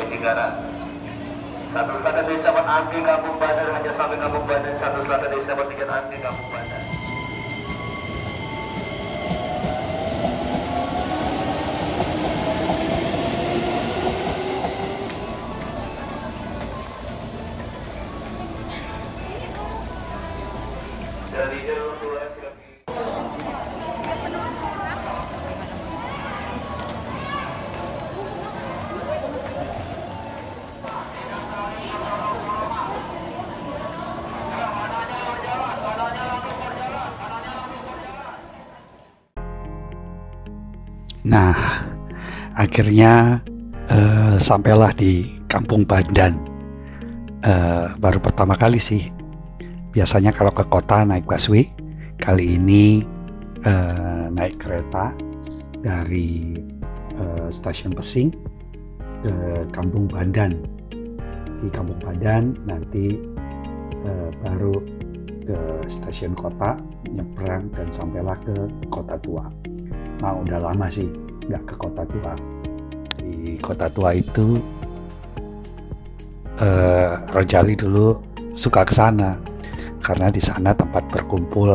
sampai Cikarang. Satu Selatan Desa Angke Kampung Bandan hanya sampai Kampung Bandan. Satu Selatan Desa Tiga Angke Kampung Bandan. Dari jalur 2 Nah, akhirnya sampailah di Kampung Bandan. Baru pertama kali sih. Biasanya kalau ke kota naik busway, kali ini naik kereta dari stasiun Pesing ke Kampung Bandan. Di Kampung Bandan nanti baru ke stasiun kota, nyebrang dan sampailah ke Kota Tua. Nah, udah lama sih nggak ke Kota Tua. Di Kota Tua itu Rojali dulu suka ke sana karena di sana tempat berkumpul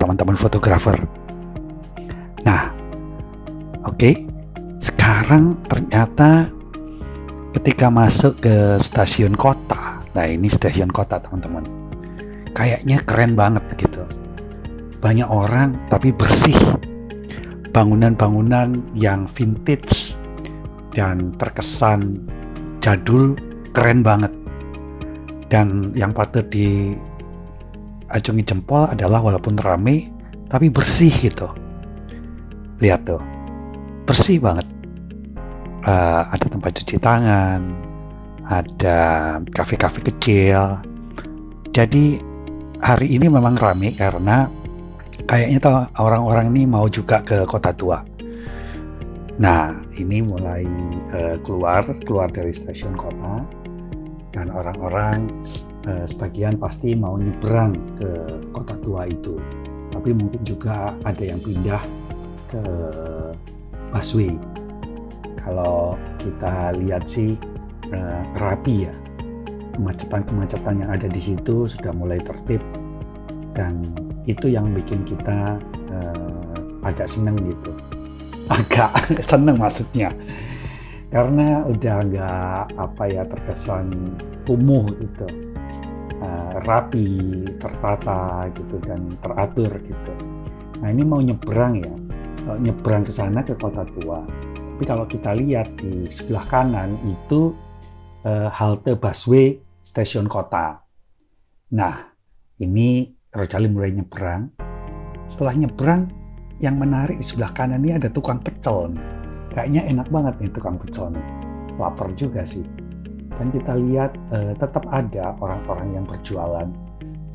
teman-teman fotografer. Nah, oke. Sekarang ternyata ketika masuk ke stasiun kota, nah ini stasiun kota teman-teman, kayaknya keren banget gitu. Banyak orang tapi bersih. Bangunan-bangunan yang vintage dan terkesan jadul keren banget. Dan yang patut diacungi jempol adalah walaupun rame tapi bersih gitu. Lihat tuh, bersih banget. Ada tempat cuci tangan, ada kafe-kafe kecil. Jadi hari ini memang rame karena kayaknya tuh orang-orang ini mau juga ke Kota Tua. Nah, ini mulai keluar dari stasiun kota dan orang-orang sebagian pasti mau nyebrang ke Kota Tua itu. Tapi mungkin juga ada yang pindah ke busway. Kalau kita lihat sih rapi ya. Kemacetan-kemacetan yang ada di situ sudah mulai tertib dan itu yang bikin kita agak seneng gitu. Agak seneng maksudnya. Karena udah nggak terkesan kumuh gitu. Rapi, tertata gitu dan teratur gitu. Nah, ini mau nyebrang ya. Nyebrang ke sana ke Kota Tua. Tapi kalau kita lihat di sebelah kanan itu halte busway stasiun kota. Nah, ini Rojali mulai nyebrang. Setelah nyebrang, yang menarik di sebelah kanan ini ada tukang pecel nih. Kayaknya enak banget nih tukang pecel nih. Lapar juga sih. Dan kita lihat tetap ada orang-orang yang berjualan.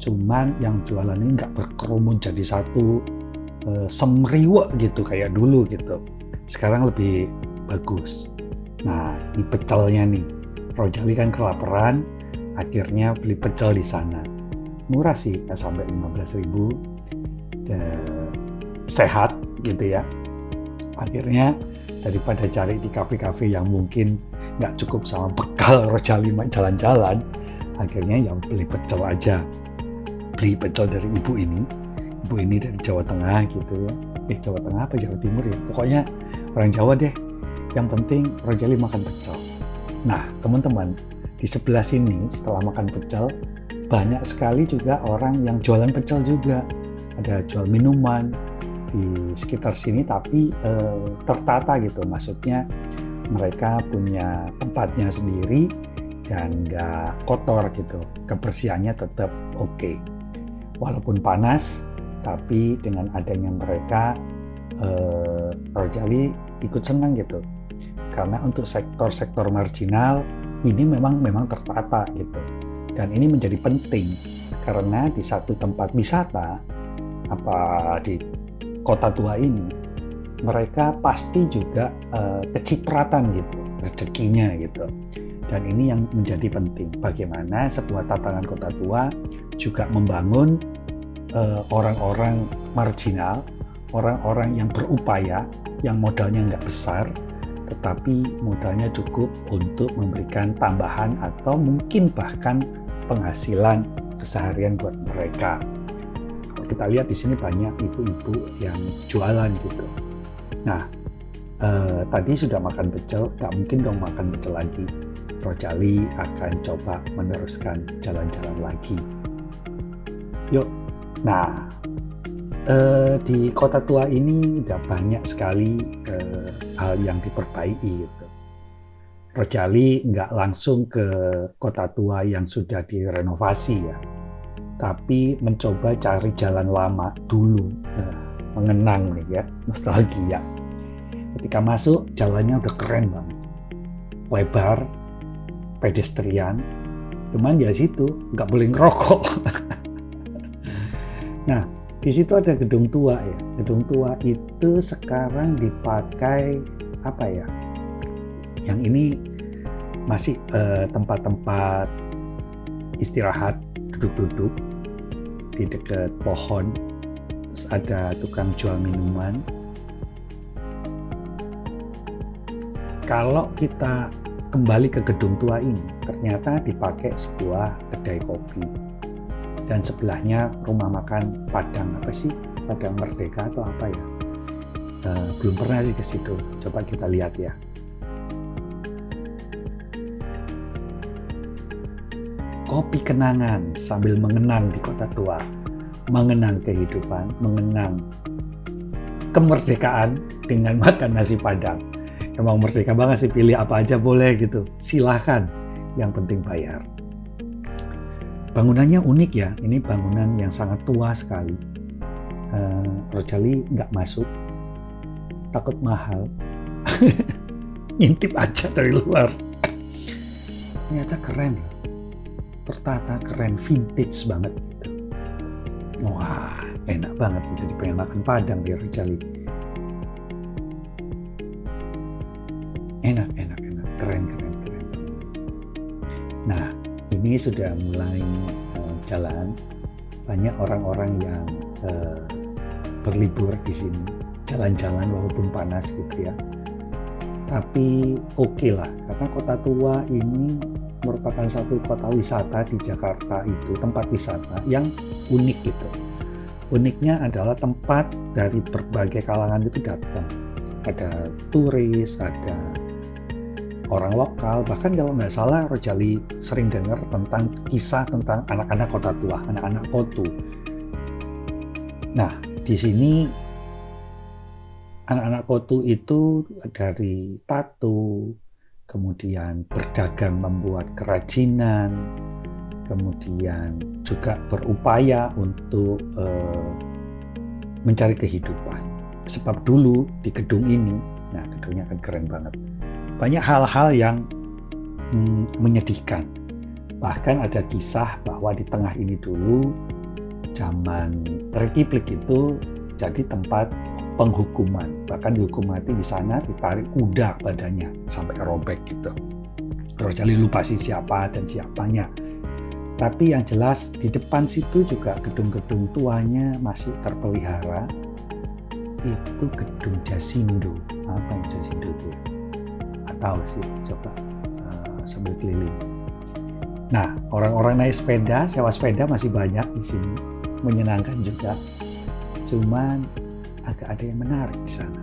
Cuman yang jualan ini nggak berkerumun jadi satu semriwek gitu kayak dulu gitu. Sekarang lebih bagus. Nah, ini pecelnya nih. Rojali kan kelaparan, akhirnya beli pecel di sana. Murah sih, nggak sampai 15.000, sehat gitu ya. Akhirnya daripada cari di kafe-kafe yang mungkin nggak cukup sama bekal Rojali jalan-jalan, akhirnya ya beli pecel aja. Beli pecel dari ibu ini dari Jawa Tengah gitu ya. Jawa Tengah apa Jawa Timur ya? Pokoknya orang Jawa deh. Yang penting Rojali makan pecel. Nah, teman-teman, di sebelah sini setelah makan pecel banyak sekali juga orang yang jualan pecel juga. Ada jual minuman di sekitar sini tapi tertata gitu. Maksudnya mereka punya tempatnya sendiri dan nggak kotor gitu. Kebersihannya tetap oke. Walaupun panas, tapi dengan adanya mereka Rojali ikut senang gitu. Karena untuk sektor-sektor marginal ini memang tertata gitu. Dan ini menjadi penting karena di satu tempat wisata di Kota Tua ini mereka pasti juga kecipratan gitu rezekinya gitu. Dan ini yang menjadi penting, bagaimana sebuah tatanan Kota Tua juga membangun orang-orang marginal, orang-orang yang berupaya, yang modalnya nggak besar tetapi modalnya cukup untuk memberikan tambahan atau mungkin bahkan penghasilan keseharian buat mereka. Kalau kita lihat di sini banyak ibu-ibu yang jualan gitu. Nah, tadi sudah makan pecel, tak mungkin dong makan pecel lagi. Rojali akan coba meneruskan jalan-jalan lagi. Yuk, nah di Kota Tua ini udah banyak sekali hal yang diperbaiki gitu. Rojali nggak langsung ke Kota Tua yang sudah direnovasi ya, tapi mencoba cari jalan lama dulu, mengenang nih ya, nostalgia. Ketika masuk, jalannya udah keren banget, lebar, pedestrian, cuman ya situ nggak boleh ngerokok. Nah, di situ ada gedung tua ya. Gedung tua itu sekarang dipakai apa ya? Yang ini masih tempat-tempat istirahat, duduk-duduk di dekat pohon. Terus ada tukang jual minuman. Kalau kita kembali ke gedung tua ini, ternyata dipakai sebuah kedai kopi. Dan sebelahnya rumah makan Padang, apa sih? Padang Merdeka atau apa ya? Belum pernah sih ke situ. Coba kita lihat ya. Kopi kenangan sambil mengenang di Kota Tua. Mengenang kehidupan, mengenang kemerdekaan dengan makan nasi Padang. Emang merdeka banget sih, pilih apa aja boleh gitu. Silahkan, yang penting bayar. Bangunannya unik ya, ini bangunan yang sangat tua sekali. Rojali nggak masuk, takut mahal. Ngintip aja dari luar. Ternyata keren loh, tertata keren, vintage banget gitu. Wah, enak banget, jadi pengen makan Padang di Rojali. Enak, keren. Nah, ini sudah mulai jalan, banyak orang-orang yang berlibur di sini, jalan-jalan walaupun panas gitu ya. Tapi oke lah, karena Kota Tua ini merupakan satu kota wisata di Jakarta itu, tempat wisata yang unik gitu. Uniknya adalah tempat dari berbagai kalangan itu datang. Ada turis, ada orang lokal, bahkan kalau nggak salah Rojali sering dengar tentang kisah tentang anak-anak Kota Tua, anak-anak Kotu. Nah, di sini anak-anak Kotu itu dari tato, kemudian berdagang membuat kerajinan, kemudian juga berupaya untuk mencari kehidupan. Sebab dulu di gedung ini, nah gedungnya kan keren banget, banyak hal-hal yang menyedihkan. Bahkan ada kisah bahwa di tengah ini dulu, zaman Republik itu jadi tempat penghukuman. Bahkan dihukum mati di sana, ditarik kuda badannya sampai robek gitu. Rojali lupa sih siapa dan siapanya. Tapi yang jelas di depan situ juga gedung-gedung tuanya masih terpelihara. Itu gedung Jasindo. Apa yang Jasindo itu? Tahu sih, coba sambil keliling. Nah, orang-orang naik sepeda, sewa sepeda masih banyak di sini, menyenangkan juga. Cuman agak ada yang menarik di sana.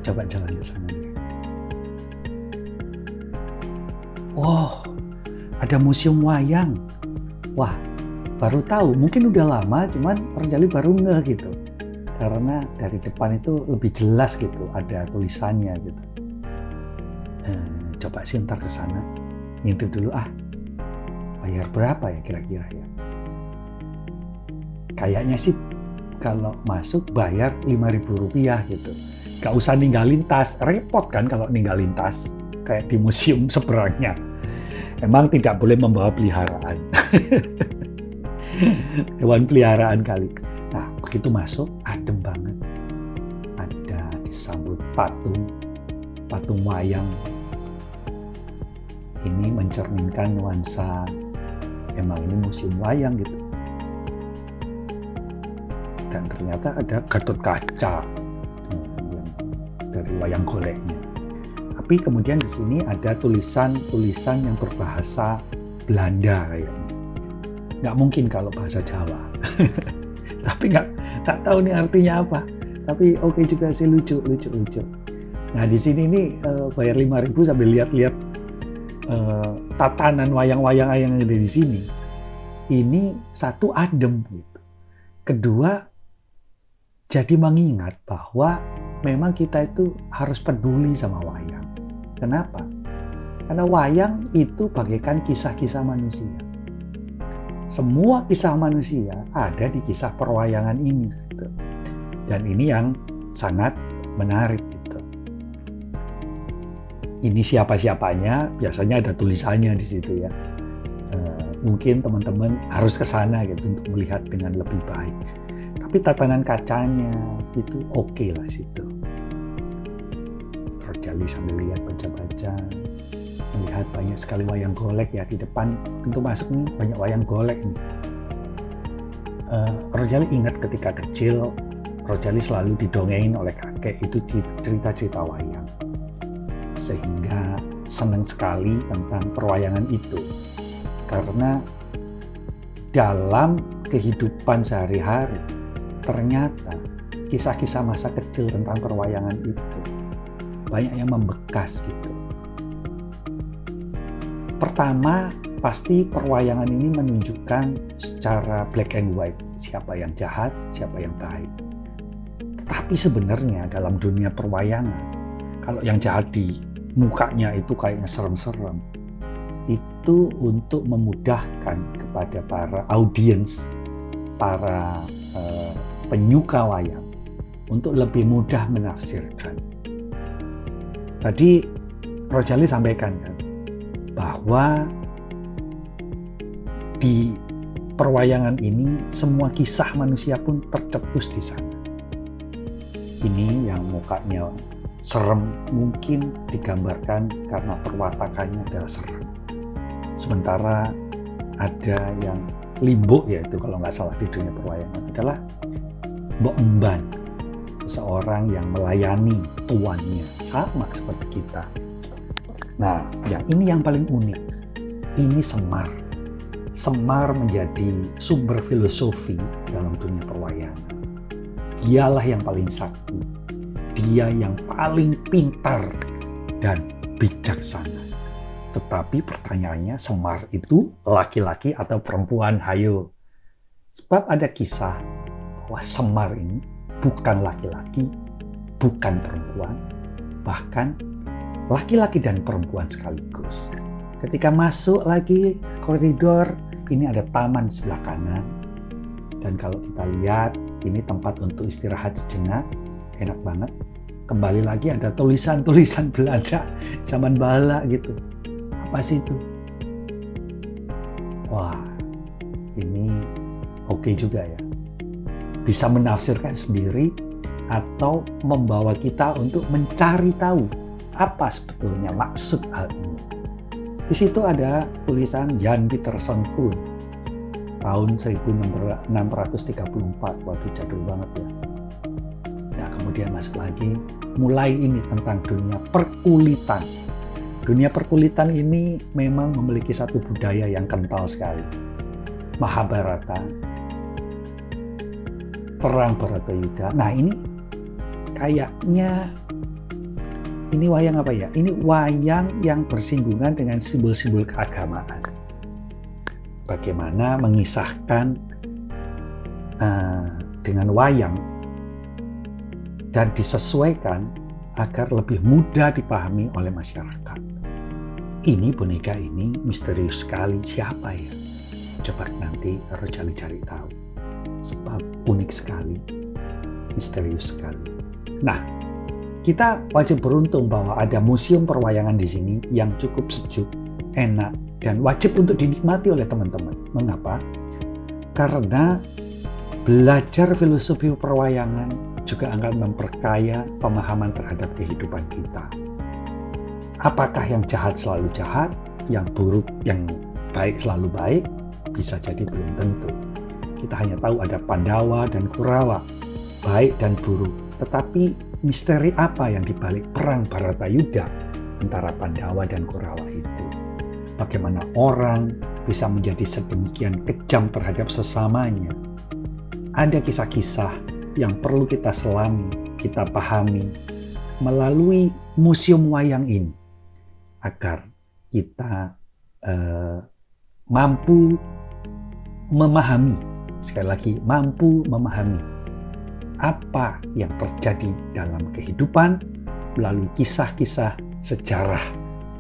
Coba jalan ke sana. Wow, ada museum wayang. Wah, baru tahu. Mungkin udah lama, cuman Rojali baru ngeh gitu. Karena dari depan itu lebih jelas gitu, ada tulisannya gitu. Coba sih ntar ke sana, ngintip dulu bayar berapa ya kira-kira ya? Kayaknya sih kalau masuk bayar Rp5.000 gitu. Gak usah ninggalin tas, repot kan kalau ninggalin tas, kayak di museum seberangnya. Emang tidak boleh membawa peliharaan. Hewan peliharaan kali. Nah, begitu masuk, adem banget. Ada disambut patung wayang. Ini mencerminkan nuansa, emang ini museum wayang gitu. Dan ternyata ada Gatot Kaca yang dari wayang goleknya. Tapi kemudian di sini ada tulisan-tulisan yang berbahasa Belanda kayaknya. Nggak mungkin kalau bahasa Jawa. Tapi nggak tahu nih artinya apa. Tapi oke juga sih, lucu. Nah di sini nih bayar 5.000 sambil lihat-lihat tatanan wayang-wayang yang ada di sini. Ini satu adem gitu. Kedua jadi mengingat bahwa memang kita itu harus peduli sama wayang. Kenapa? Karena wayang itu bagaikan kisah-kisah manusia. Semua kisah manusia ada di kisah perwayangan ini. Gitu. Dan ini yang sangat menarik. Gitu. Ini siapa-siapanya, biasanya ada tulisannya di situ ya. Mungkin teman-teman harus ke sana gitu untuk melihat dengan lebih baik. Tapi tatanan kacanya itu oke lah situ. Rojali sambil lihat baca-baca, melihat banyak sekali wayang golek ya di depan pintu masuk nih banyak wayang golek nih. Rojali ingat ketika kecil, Rojali selalu didongengin oleh kakek itu cerita-cerita wayang, sehingga senang sekali tentang perwayangan itu. Karena dalam kehidupan sehari-hari, ternyata kisah-kisah masa kecil tentang perwayangan itu banyak yang membekas gitu. Pertama, pasti perwayangan ini menunjukkan secara black and white siapa yang jahat, siapa yang baik. Tetapi sebenarnya dalam dunia perwayangan, kalau yang jahat di mukanya itu kayaknya serem-serem, itu untuk memudahkan kepada para audiens, para penyuka wayang untuk lebih mudah menafsirkan. Tadi Rojali sampaikan kan bahwa di perwayangan ini semua kisah manusia pun tercetus di sana. Ini yang mukanya serem mungkin digambarkan karena perwatakannya adalah serem. Sementara ada yang limbuk, yaitu kalau nggak salah di dunia perwayangan adalah Mbok Emban, seseorang yang melayani tuannya, sama seperti kita. Nah, yang ini yang paling unik. Ini Semar. Semar menjadi sumber filosofi dalam dunia perwayangan. Dialah yang paling sakti. Dia yang paling pintar dan bijaksana. Tetapi pertanyaannya, Semar itu laki-laki atau perempuan? Hayo. Sebab ada kisah bahwa Semar ini bukan laki-laki, bukan perempuan, bahkan laki-laki dan perempuan sekaligus. Ketika masuk lagi koridor, ini ada taman sebelah kanan. Dan kalau kita lihat, ini tempat untuk istirahat sejenak, enak banget. Kembali lagi ada tulisan-tulisan Belanda zaman bala gitu. Apa sih itu? Wah, ini oke juga ya. Bisa menafsirkan sendiri atau membawa kita untuk mencari tahu apa sebetulnya maksud hal ini. Di situ ada tulisan Jan Pieterszoon Koen tahun 1634, waduh jadul banget ya. Nah, kemudian masuk lagi, mulai ini tentang dunia perkulitan. Dunia perkulitan ini memang memiliki satu budaya yang kental sekali. Mahabharata, perang Baratayuda. Nah, ini kayaknya ini wayang apa ya? Ini wayang yang bersinggungan dengan simbol-simbol keagamaan. Bagaimana mengisahkan dengan wayang dan disesuaikan agar lebih mudah dipahami oleh masyarakat. Ini boneka ini misterius sekali, siapa ya? Coba nanti Rojali cari tahu. Sebab unik sekali, misterius sekali. Nah, kita wajib beruntung bahwa ada museum perwayangan di sini yang cukup sejuk, enak, dan wajib untuk dinikmati oleh teman-teman. Mengapa? Karena belajar filosofi perwayangan juga akan memperkaya pemahaman terhadap kehidupan kita. Apakah yang jahat selalu jahat, yang buruk, yang baik selalu baik? Bisa jadi belum tentu. Kita hanya tahu ada Pandawa dan Kurawa, baik dan buruk. Tetapi misteri apa yang dibalik perang Bharatayuddha antara Pandawa dan Korawa itu. Bagaimana orang bisa menjadi sedemikian kejam terhadap sesamanya. Ada kisah-kisah yang perlu kita selami, kita pahami melalui museum wayang ini, agar kita mampu memahami, sekali lagi mampu memahami apa yang terjadi dalam kehidupan melalui kisah-kisah sejarah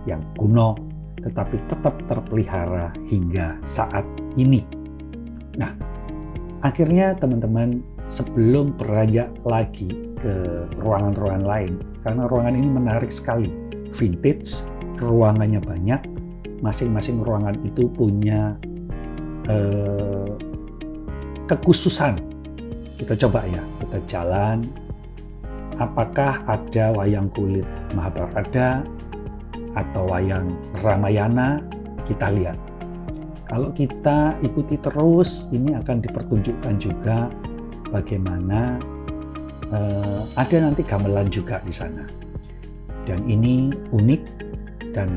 yang kuno tetapi tetap terpelihara hingga saat ini. Nah, akhirnya teman-teman, sebelum beranjak lagi ke ruangan-ruangan lain, karena ruangan ini menarik sekali, vintage, ruangannya banyak, masing-masing ruangan itu punya kekhususan. Kita coba ya, kita jalan. Apakah ada wayang kulit Mahabharata atau wayang Ramayana? Kita lihat. Kalau kita ikuti terus, ini akan dipertunjukkan juga bagaimana ada nanti gamelan juga di sana. Dan ini unik dan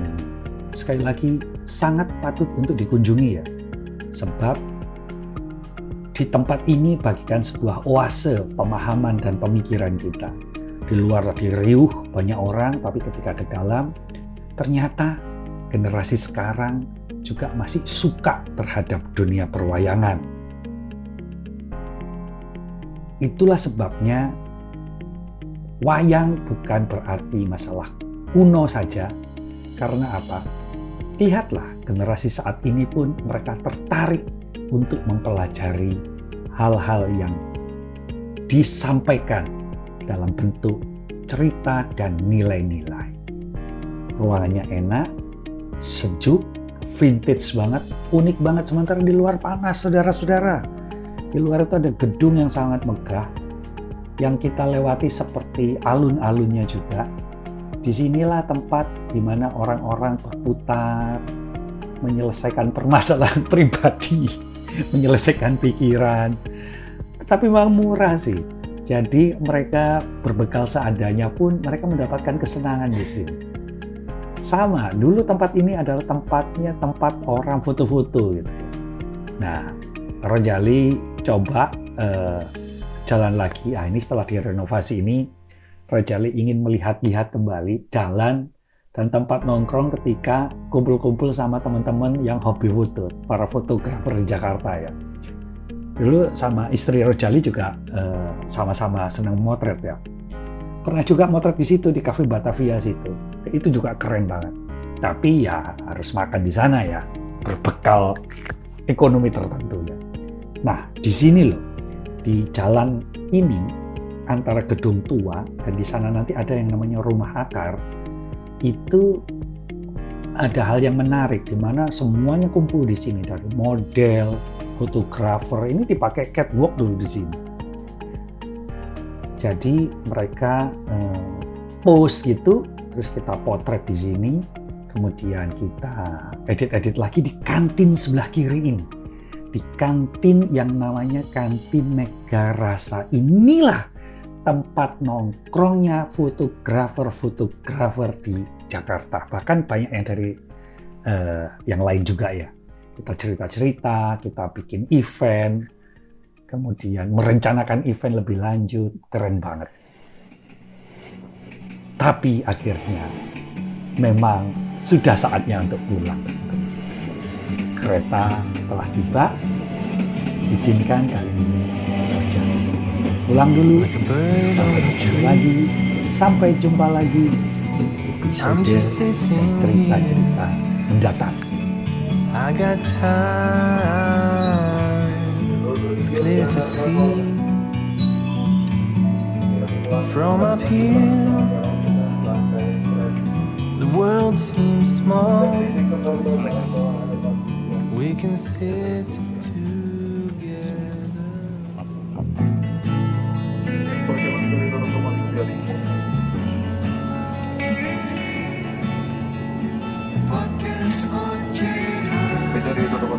sekali lagi sangat patut untuk dikunjungi ya. Sebab di tempat ini bagikan sebuah oase pemahaman dan pemikiran kita. Di luar tadi riuh banyak orang, tapi ketika di dalam ternyata generasi sekarang juga masih suka terhadap dunia perwayangan. Itulah sebabnya wayang bukan berarti masalah kuno saja. Karena apa? Lihatlah, generasi saat ini pun mereka tertarik untuk mempelajari hal-hal yang disampaikan dalam bentuk cerita dan nilai-nilai. Ruangannya enak, sejuk, vintage banget, unik banget. Sementara di luar panas, saudara-saudara. Di luar itu ada gedung yang sangat megah, yang kita lewati seperti alun-alunnya juga. Disinilah tempat di mana orang-orang berputar, menyelesaikan permasalahan pribadi, menyelesaikan pikiran. Tetapi memang murah sih. Jadi mereka berbekal seadanya pun mereka mendapatkan kesenangan di sini. Sama, dulu tempat ini adalah tempat orang foto-foto gitu. Nah, Rojali coba jalan lagi. Ini setelah direnovasi ini, Rojali ingin melihat-lihat kembali jalan dan tempat nongkrong ketika kumpul-kumpul sama teman-teman yang hobi foto, para fotografer di Jakarta ya. Dulu sama istri Rojali juga sama-sama senang motret ya. Pernah juga motret di situ, di Cafe Batavia situ. Itu juga keren banget. Tapi ya harus makan di sana ya, berbekal ekonomi tertentu ya. Nah, di sini loh, di jalan ini antara gedung tua dan di sana nanti ada yang namanya rumah akar. Itu ada hal yang menarik di mana semuanya kumpul di sini, dari model, fotografer. Ini dipakai catwalk dulu di sini. Jadi mereka post gitu, terus kita potret di sini, kemudian kita edit-edit lagi di kantin sebelah kiri ini. Di kantin yang namanya Kantin Mega Rasa. Inilah tempat nongkrongnya fotografer-fotografer di Jakarta. Bahkan banyak yang dari yang lain juga ya. Kita cerita-cerita, kita bikin event, kemudian merencanakan event lebih lanjut. Keren banget. Tapi akhirnya memang sudah saatnya untuk pulang. Kereta telah tiba, izinkan kali ini pulang dulu. Sampai jumpa lagi episode cerita-cerita mendatang. I got time, it's clear to see from up here the world seems small. We can sit together. Bisa ditutup